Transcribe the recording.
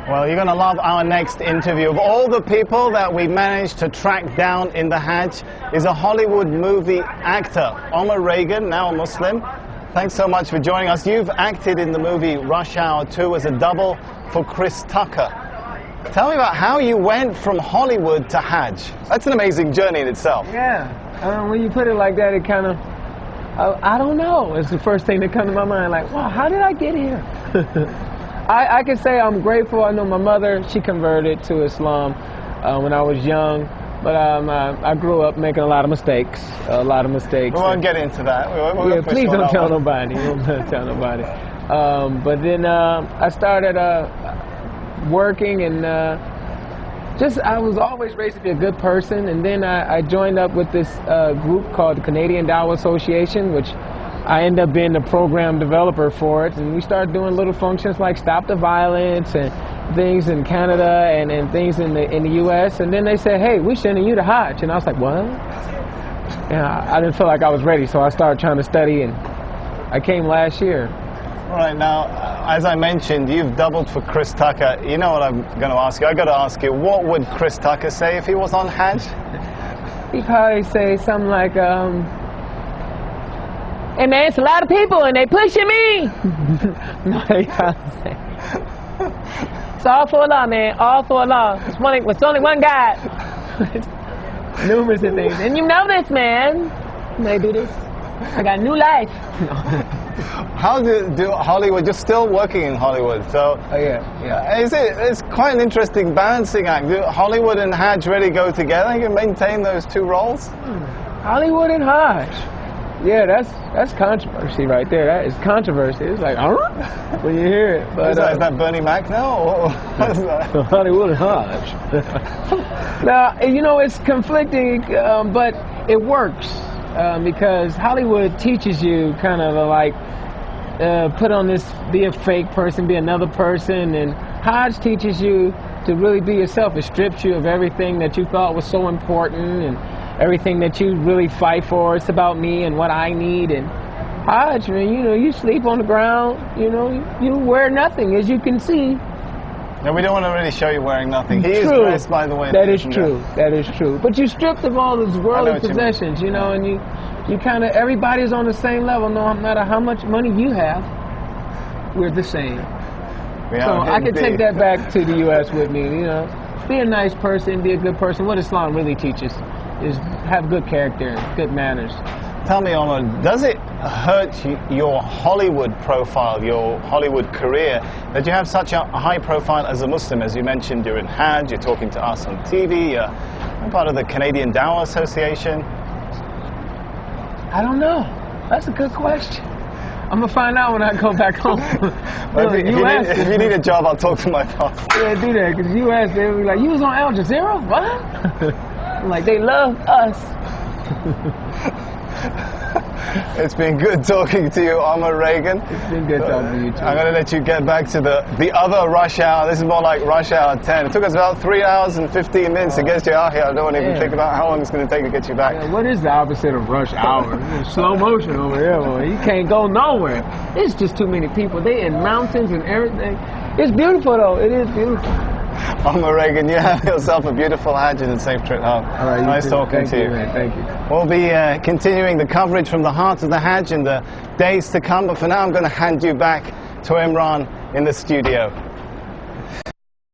Well, you're going to love our next interview. Of all the people that we managed to track down in the Hajj is a Hollywood movie actor, Omar Reagan, now a Muslim. Thanks so much for joining us. You've acted in the movie Rush Hour 2 as a double for Chris Tucker. Tell me about how you went from Hollywood to Hajj. That's an amazing journey in itself. Yeah, when you put it like that, it kind of, I don't know. It's the first thing that comes to my mind, like, wow, how did I get here? I can say I'm grateful. I know my mother, she converted to Islam when I was young, but I grew up making a lot of mistakes. We won't get into that. Yeah, please don't tell nobody. Don't tell nobody. But then I started working, and I was always raised to be a good person. And then I joined up with this group called the Canadian Dawah Association, which I ended up being the program developer for it, and we started doing little functions like Stop the Violence and things in Canada and things in the U.S. And then they said, hey, we're sending you to Hajj. And I was like, what? And I didn't feel like I was ready, so I started trying to study, and I came last year. All right, now, as I mentioned, you've doubled for Chris Tucker. You know what I'm going to ask you? I got to ask you, what would Chris Tucker say if he was on Hajj? He'd probably say something like, hey man, it's a lot of people and they pushing me. No, he can't say. It's all for Allah, man. All for Allah. It's only one God. Numerous of things. And you know this, man. When I do this, I got new life. How do Hollywood? You're still working in Hollywood, so yeah. It's quite an interesting balancing act. Do Hollywood and Hajj really go together? You can maintain those two roles. Hollywood and Hajj. Yeah, that's controversy right there. That is controversy. It's like, when you hear it. But, is that Bernie Mac now? Or what is that? Hollywood and Hajj. Now, you know, it's conflicting, but it works because Hollywood teaches you kind of like put on this, be a fake person, be another person, and Hajj teaches you to really be yourself. It strips you of everything that you thought was so important and everything that you really fight for. It's about me and what I need. And Hajj, man, you know, you sleep on the ground, you know, you wear nothing, as you can see. No, we don't want to really show you wearing nothing. He is dressed, by the way. That is true. That is true. But you stripped of all those worldly possessions, you know, and you kind of, everybody's on the same level, no matter how much money you have, we're the same. So I can take that back to the U.S. with me, you know. Be a nice person, be a good person. What Islam really teaches is have good character and good manners. Tell me, Omar, does it hurt your Hollywood profile, your Hollywood career, that you have such a high profile as a Muslim? As you mentioned, you're in Hajj, you're talking to us on TV, you're part of the Canadian Dawah Association. I don't know. That's a good question. I'm going to find out when I go back home. Well, if you need a job, I'll talk to my boss. Yeah, do that, because you asked, they'll be like, you was on Al Jazeera? What? I'm like, they love us. It's been good talking to you, Omar Reagan. It's been good talking to you too. I'm going to let you get back to the other rush hour. This is more like rush hour 10. It took us about 3 hours and 15 minutes to get you out here. I don't want to even think about how long it's going to take to get you back. Yeah, what is the opposite of rush hour? Slow motion over here, boy. You can't go nowhere. It's just too many people. They in mountains and everything. It's beautiful though. It is beautiful. Omar Reagan, you have yourself a beautiful Hajj and a safe trip home. All right, nice talking to you. Man. Thank you. We'll be continuing the coverage from the heart of the Hajj in the days to come, but for now I'm going to hand you back to Imran in the studio.